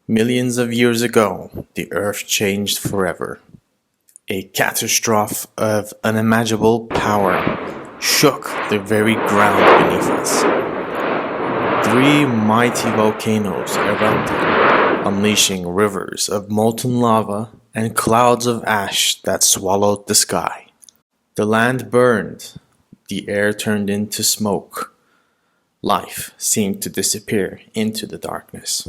Millions of years ago, the earth changed forever. A catastrophe of unimaginable power shook the very ground beneath us. Three mighty volcanoes erupted, unleashing rivers of molten lava and clouds of ash that swallowed the sky. The land burned, the air turned into smoke. Life seemed to disappear into the darkness.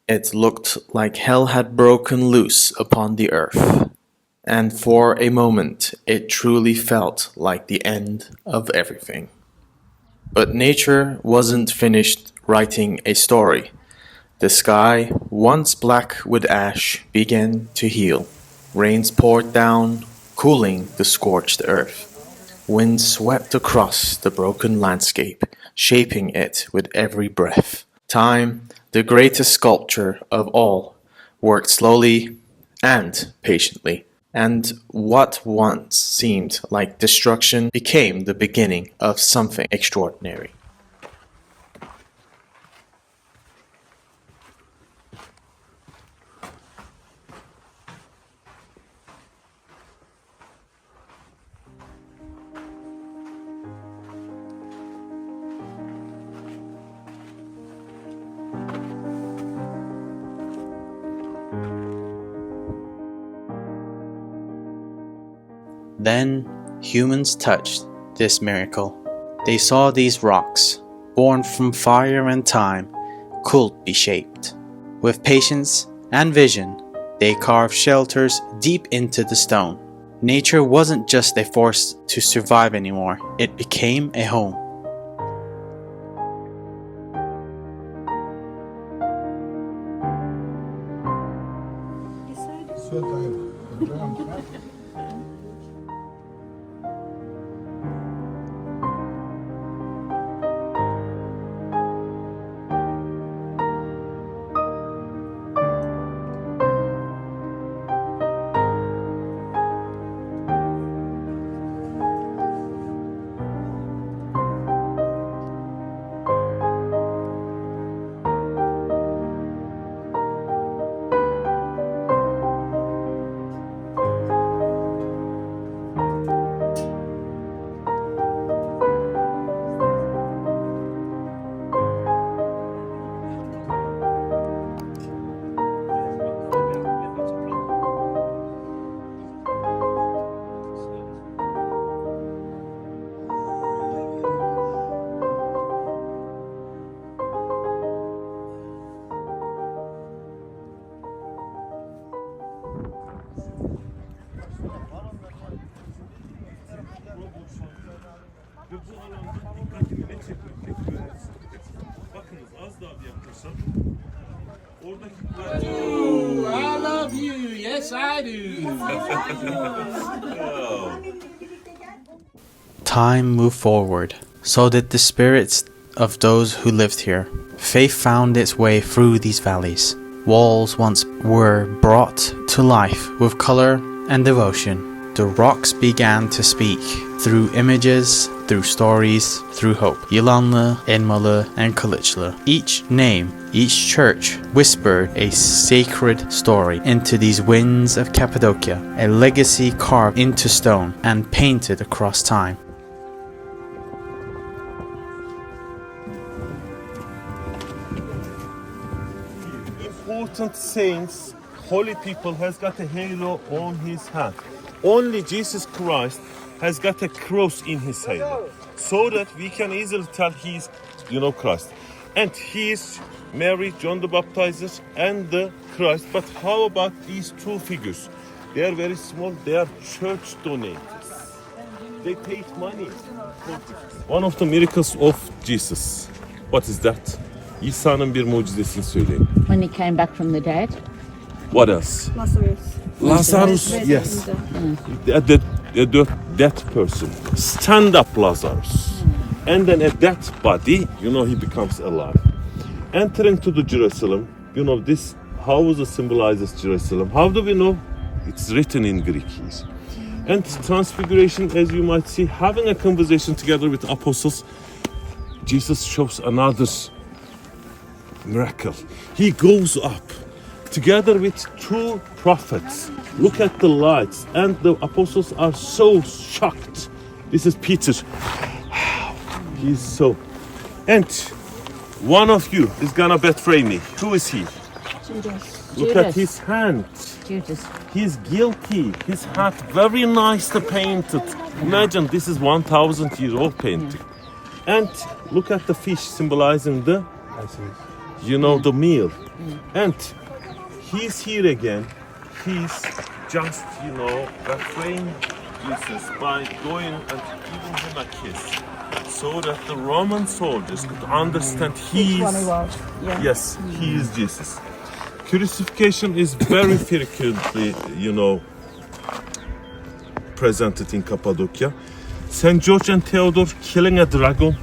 It looked like hell had broken loose upon the earth, and for a moment it truly felt like the end of everything. But nature wasn't finished writing a story. The sky, once black with ash, began to heal. Rains poured down, cooling the scorched earth. Wind swept across the broken landscape, shaping it with every breath. Time, the greatest sculptor of all, worked slowly and patiently, and what once seemed like destruction became the beginning of something extraordinary. Then humans touched this miracle. They saw these rocks, born from fire and time, could be shaped. With patience and vision, they carved shelters deep into the stone. Nature wasn't just a force to survive anymore, it became a home. I love you. Yes, I do. Time moved forward. So did the spirits of those who lived here. Faith found its way through these valleys. Walls once were brought to life with color and devotion. The rocks began to speak through images, through stories, through hope. Yılanlı, Elmalı, and Kılıçlı. Each name, each church whispered a sacred story into these winds of Cappadocia, a legacy carved into stone and painted across time. Important saints, holy people has got a halo on his hand. Only Jesus Christ has got a cross in his halo, so that we can easily tell he's, Christ. And he is Mary, John the Baptizer, and the Christ. But how about these two figures? They are very small. They are church donators. They paid money. One of the miracles of Jesus. What is that? İsa'nın bir mucizesini söyleyin. When he came back from the dead. What else? Lazarus, yes. The dead person. Stand up, Lazarus. And then a dead body, he becomes alive. Entering to the Jerusalem, this house symbolizes Jerusalem. How do we know? It's written in Greek here. And transfiguration, as you might see, having a conversation together with apostles, Jesus shows another miracle. He goes up together with two prophets. Look at the lights, and the apostles are so shocked. This is Peter. He's so. And one of you is gonna betray me. Who is he? Judas. Look at his hand. Judas. He's guilty. His hat very nicely painted. Imagine this is 1,000-year-old painting. And look at the fish symbolizing the, the meal. And he's here again. He's just, betraying Jesus by going and giving him a kiss, so that the Roman soldiers could understand yes, he is Jesus. Crucifixion is very frequently, presented in Cappadocia. St. George and Theodore killing a dragon.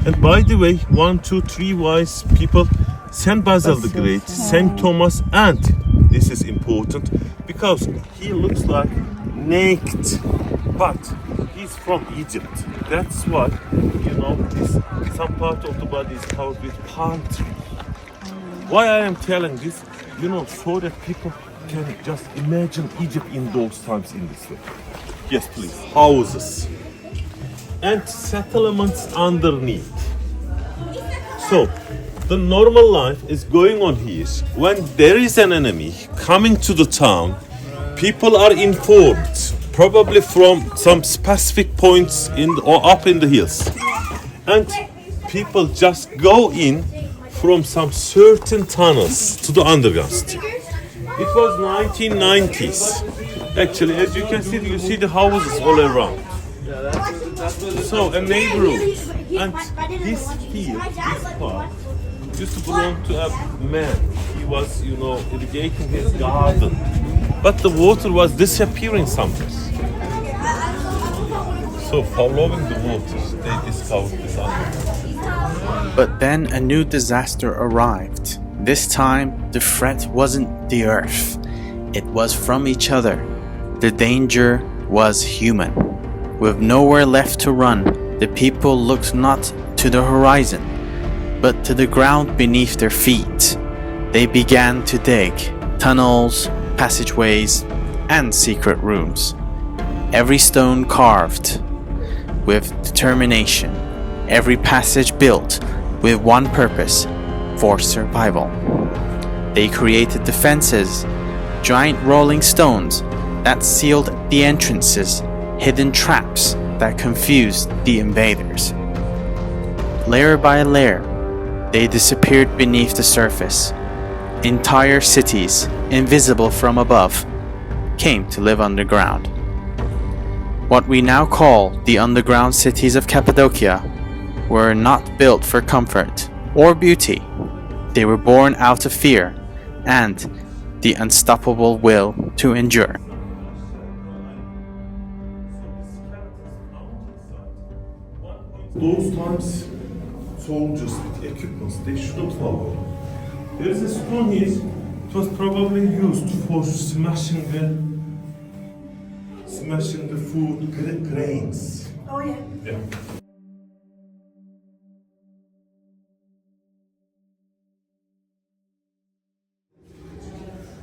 And by the way, 1, 2, 3 wise people, St. Basil the Great, St. Thomas, and this is important because he looks like naked, but he's from Egypt. That's why, some part of the body is covered with palm tree. Why I am telling this, so that people can just imagine Egypt in those times in this way. Yes, please. Houses and settlements underneath. So, the normal life is going on here. When there is an enemy coming to the town, people are informed, probably from some specific points or up in the hills. And people just go in from some certain tunnels to the underground city. It was 1990s. Actually, as you can see, you see the houses all around. So, a neighborhood. And this field, this park, used to belong to a man. He was, irrigating his garden. But the water was disappearing somewhere. So, following the waters, they discovered this underground. But then a new disaster arrived. This time, the threat wasn't the earth. It was from each other. The danger was human. With nowhere left to run, the people looked not to the horizon, but to the ground beneath their feet. They began to dig tunnels, passageways, and secret rooms. Every stone carved with determination, every passage built with one purpose: for survival. They created defenses, giant rolling stones that sealed the entrances, hidden traps that confused the invaders. Layer by layer, they disappeared beneath the surface. Entire cities, invisible from above, came to live underground. What we now call the underground cities of Cappadocia were not built for comfort or beauty. They were born out of fear and the unstoppable will to endure. Those times, soldiers with equipment, they shouldn't follow. There is a stone here. It was probably used for smashing the food grains. Oh yeah. Yeah.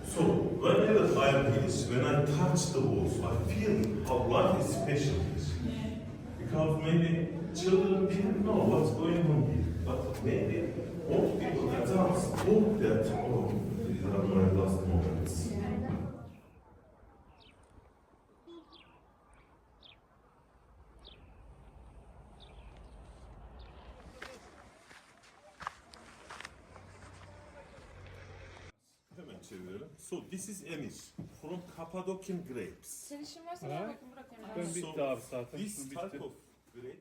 So whenever I am here, when I touch the walls, I feel how life is special here. Because maybe children didn't know what's going on here, but maybe old people, adults, thought that, these are my last moments. Hemen çevirelim. So this is Emir from Cappadocian grapes. Senin işin varsa gel bakayım bırak onu. So this type of grape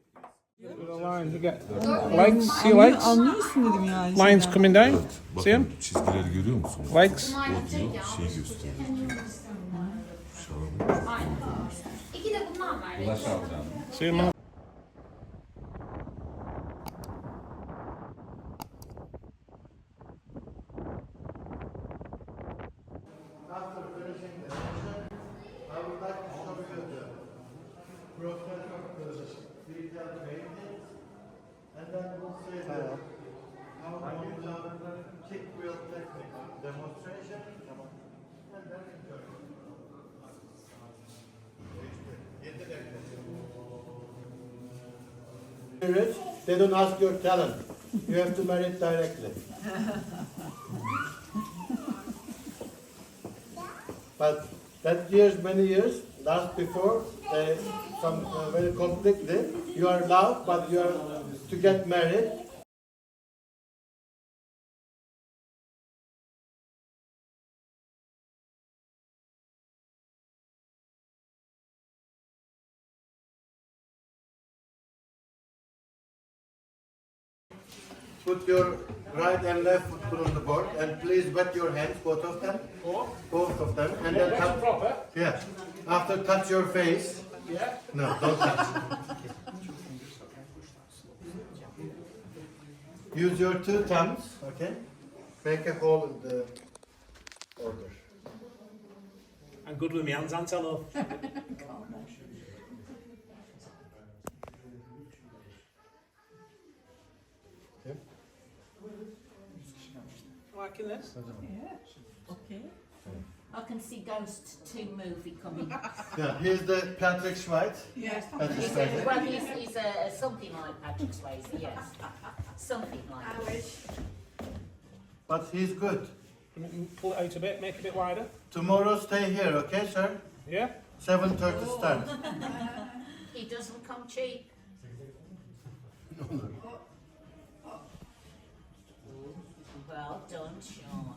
Likes, see likes? Anlıyorsun dedim yani. Lines coming down? See them? çizgileri görüyor musunuz? Likes? O diyor, şey gösteriyor. İki de bundan ver. See them now? After finishing the session, I would like to show you the process of the detailed paintings, and then we'll see how how to use a kick wheel technique. Demonstration. And then enjoy. They don't ask your talent. You have to marry it directly. But that many years, last before, some very completely, you are love, but you are to get married. Put your right and left foot on the board, and please wet your hands, both of them. Both of them, and then touch. Proper. Yeah. After touch your face. Yeah. No, don't touch. Use your two thumbs, okay? Make a hole in the order. I'm good with my hands, Antonio. Liking this? Okay. I can see Ghost 2 movie coming. Yeah, here's the Patrick Swayze. Yes. Patrick He's Swayze. well, he's something like Patrick Swayze, yes. Something like that. But he's good. Pull it out a bit, make it a bit wider. Tomorrow stay here, okay, sir? Yeah? 7:30 start. He doesn't come cheap. Well done, Sean.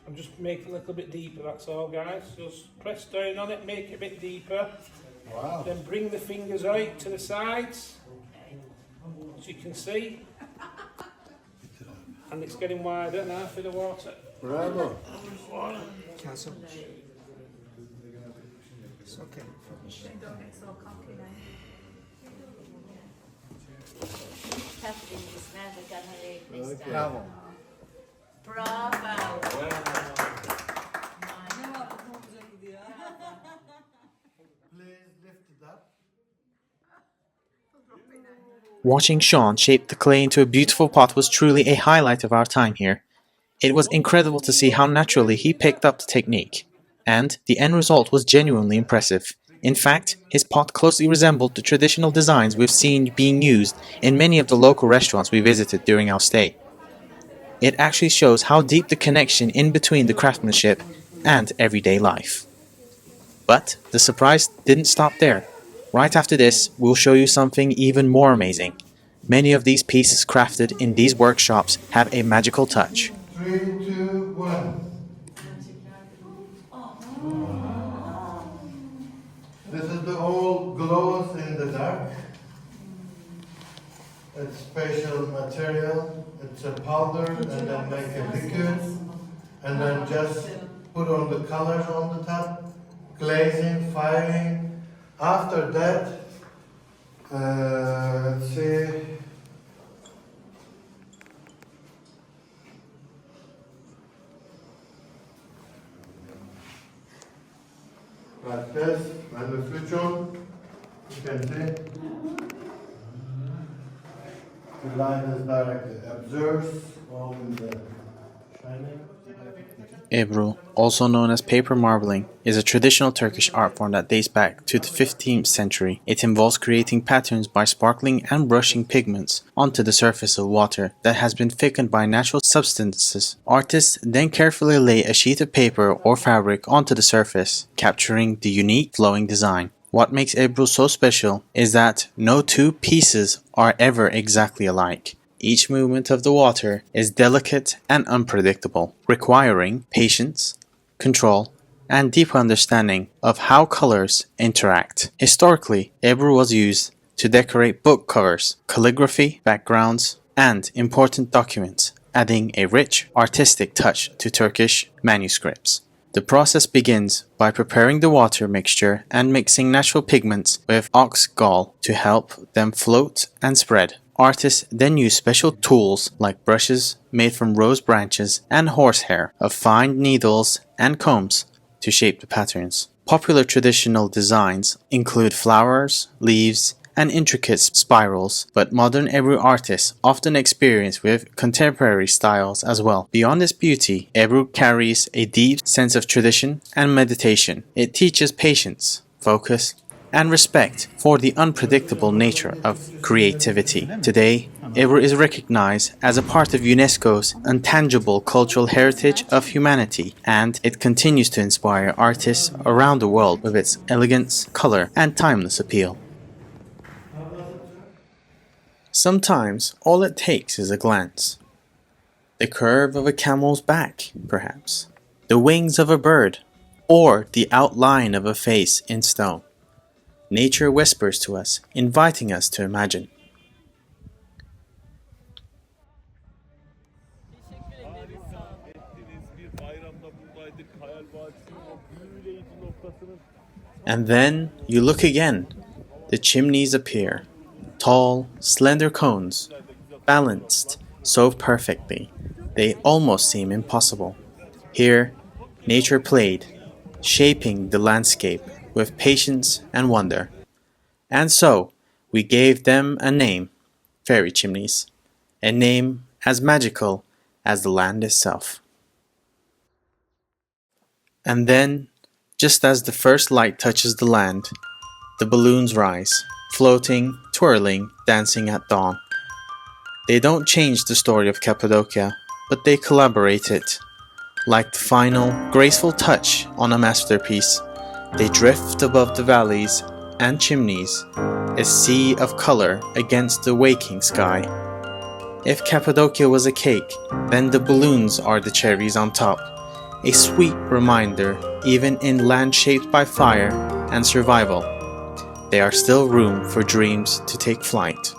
I'm just making it a little bit deeper, that's all, guys. Just press down on it, make it a bit deeper. Wow. Then bring the fingers out to the sides, as you can see. And it's getting wider now for the water. Bravo. Cancel. Don't get so cocky now. Catherine is never gonna leave this Okay. down. Bravo. Please lift it up. Watching Sean shape the clay into a beautiful pot was truly a highlight of our time here. It was incredible to see how naturally he picked up the technique, and the end result was genuinely impressive. In fact, his pot closely resembled the traditional designs we've seen being used in many of the local restaurants we visited during our stay. It actually shows how deep the connection in between the craftsmanship and everyday life. But the surprise didn't stop there. Right after this, we'll show you something even more amazing. Many of these pieces crafted in these workshops have a magical touch. 3, 2, 1. This is the old glows in the dark. It's special material. It's a powder and then make a liquid and then just put on the colors on the top, glazing, firing. After that, let's see. Like this, when we switch on, you can see the light is directly absorbs all in the shining. Ebru, also known as paper marbling, is a traditional Turkish art form that dates back to the 15th century. It involves creating patterns by sparkling and brushing pigments onto the surface of water that has been thickened by natural substances. Artists then carefully lay a sheet of paper or fabric onto the surface, capturing the unique flowing design. What makes Ebru so special is that no two pieces are ever exactly alike. Each movement of the water is delicate and unpredictable, requiring patience, control, and deep understanding of how colors interact. Historically, Ebru was used to decorate book covers, calligraphy, backgrounds, and important documents, adding a rich, artistic touch to Turkish manuscripts. The process begins by preparing the water mixture and mixing natural pigments with ox gall to help them float and spread. Artists then use special tools like brushes made from rose branches and horsehair, of fine needles and combs to shape the patterns. Popular traditional designs include flowers, leaves, and intricate spirals, but modern Ebru artists often experience with contemporary styles as well. Beyond its beauty, Ebru carries a deep sense of tradition and meditation. It teaches patience, focus, and respect for the unpredictable nature of creativity. Today, Ebru is recognized as a part of UNESCO's intangible cultural heritage of humanity, and it continues to inspire artists around the world with its elegance, color, and timeless appeal. Sometimes all it takes is a glance. The curve of a camel's back, perhaps, the wings of a bird, or the outline of a face in stone. Nature whispers to us, inviting us to imagine. And then you look again. The chimneys appear. Tall, slender cones, balanced so perfectly, they almost seem impossible. Here, nature played, shaping the landscape with patience and wonder. And so, we gave them a name, fairy chimneys, a name as magical as the land itself. And then, just as the first light touches the land, the balloons rise, floating, twirling, dancing at dawn. They don't change the story of Cappadocia, but they collaborate it. Like the final, graceful touch on a masterpiece, they drift above the valleys and chimneys, a sea of color against the waking sky. If Cappadocia was a cake, then the balloons are the cherries on top, a sweet reminder, even in land shaped by fire and survival, there are still room for dreams to take flight.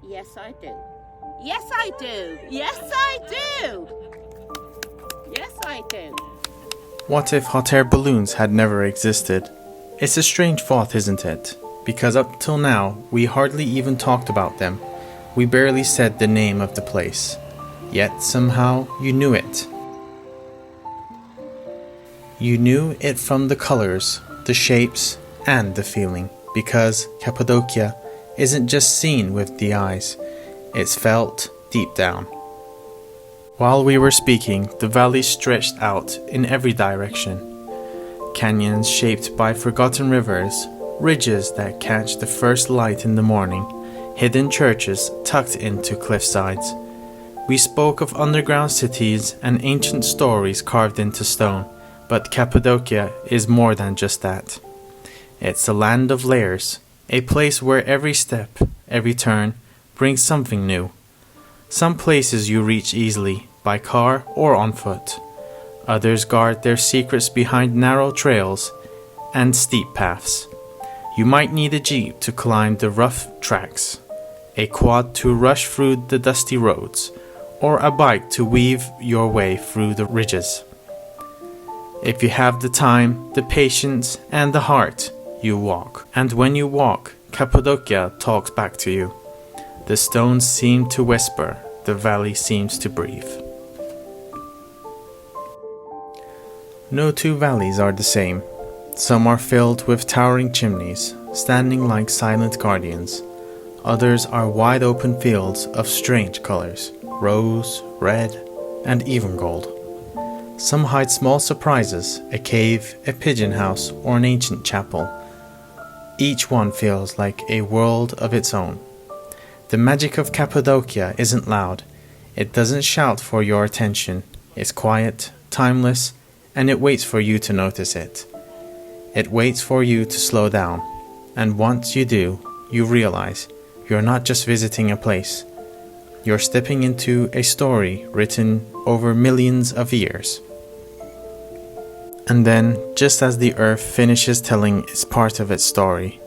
Yes, I do. Yes, I do. Yes, I do. Yes, I do. What if hot air balloons had never existed? It's a strange thought, isn't it? Because up till now, we hardly even talked about them. We barely said the name of the place. Yet somehow you knew it. You knew it from the colors, the shapes, and the feeling. Because Cappadocia isn't just seen with the eyes, it's felt deep down. While we were speaking, the valley stretched out in every direction. Canyons shaped by forgotten rivers, ridges that catch the first light in the morning, hidden churches tucked into cliff sides. We spoke of underground cities and ancient stories carved into stone, but Cappadocia is more than just that. It's a land of layers, a place where every step, every turn, brings something new. Some places you reach easily, by car or on foot. Others guard their secrets behind narrow trails and steep paths. You might need a jeep to climb the rough tracks, a quad to rush through the dusty roads, or a bike to weave your way through the ridges. If you have the time, the patience, and the heart, you walk. And when you walk, Cappadocia talks back to you. The stones seem to whisper, the valley seems to breathe. No two valleys are the same. Some are filled with towering chimneys, standing like silent guardians. Others are wide open fields of strange colors, rose, red, and even gold. Some hide small surprises, a cave, a pigeon house, or an ancient chapel. Each one feels like a world of its own. The magic of Cappadocia isn't loud. It doesn't shout for your attention. It's quiet, timeless, and it waits for you to notice it. It waits for you to slow down. And once you do, you realize you're not just visiting a place. You're stepping into a story written over millions of years. And then, just as the earth finishes telling its part of its story,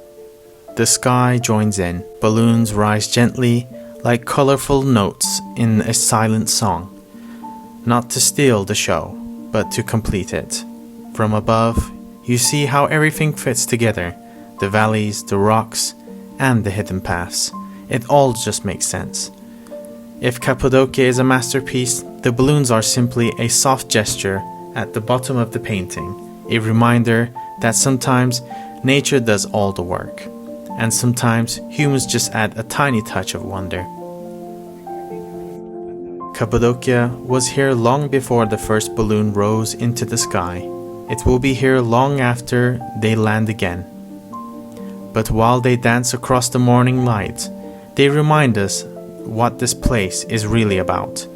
the sky joins in. Balloons rise gently like colorful notes in a silent song, not to steal the show, but to complete it. From above, you see how everything fits together, the valleys, the rocks, and the hidden paths. It all just makes sense. If Cappadocia is a masterpiece, the balloons are simply a soft gesture at the bottom of the painting, a reminder that sometimes nature does all the work, and sometimes humans just add a tiny touch of wonder. Cappadocia was here long before the first balloon rose into the sky. It will be here long after they land again. But while they dance across the morning light, they remind us what this place is really about.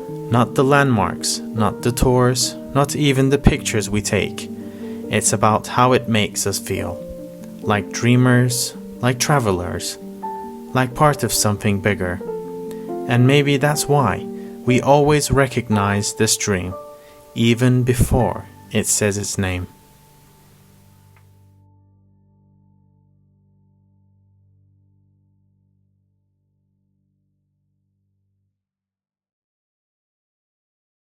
Not the landmarks, not the tours, not even the pictures we take. It's about how it makes us feel. Like dreamers, like travelers, like part of something bigger. And maybe that's why we always recognize this dream, even before it says its name.